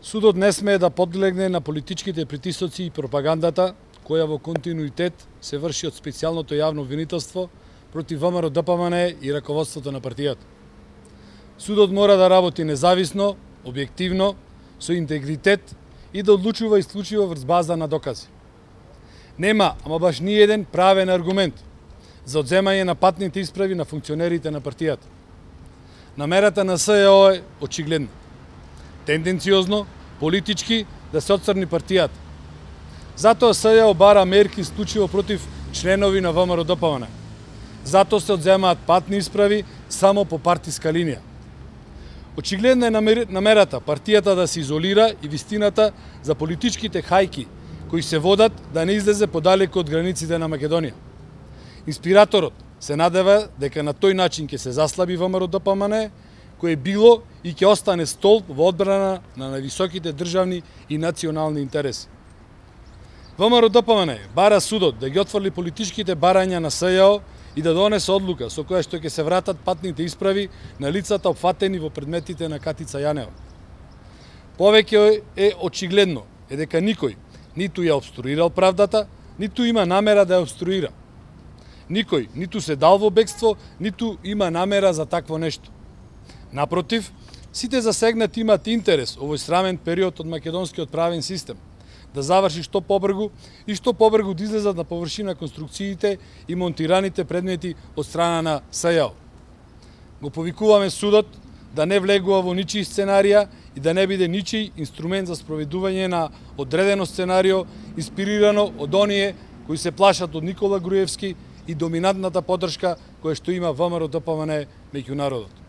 Судот не смее да подлегне на политичките притисоци и пропагандата, која во континуитет се врши од специјалното јавно обвинителство против ВМРО ДПМН и раководството на партијата. Судот мора да работи независно, објективно, со интегритет и да одлучува исклучиво врз база на докази. Нема, ама баш ни еден правен аргумент за одземање на патните исправи на функционерите на партијата. Намерата на СЈО е очигледна. Тенденциозно, политички да се отцрни партијата. Затоа СЈО бара мерки исклучиво против членови на ВМРО ДПМН. Затоа се одземаат патни исправи само по партиска линија. Очигледна е намерата партијата да се изолира и вистината за политичките хајки кои се водат да не излезе подалеку од границите на Македонија. Инспираторот се надева дека на тој начин ќе се заслаби ВМРО ДПМН, кој било и ќе остане столб во одбрана на највисоките државни и национални интереси. ВМРО ДПМН бара судот да ги отфрли политичките барања на СЈО и да донесе одлука со која што ќе се вратат патните исправи на лицата опфатени во предметите на Катица Јанева. Повеќе е очигледно е дека никој ниту ја обструирал правдата, ниту има намера да ја обструира. Никој ниту се дал во бегство, ниту има намера за такво нешто. Напротив, сите засегнати имаат интерес овој срамен период од македонскиот правен систем да заврши што побрзо и што побрзо да излезат на површина конструкциите и монтираните предмети од страна на СЈО. Го повикуваме судот да не влегува во ничии сценарија и да не биде ничии инструмент за спроведување на одредено сценарио инспирирано од оние кои се плашат од Никола Груевски и доминантната поддршка која што има ВМРО ДПМН меѓу народот.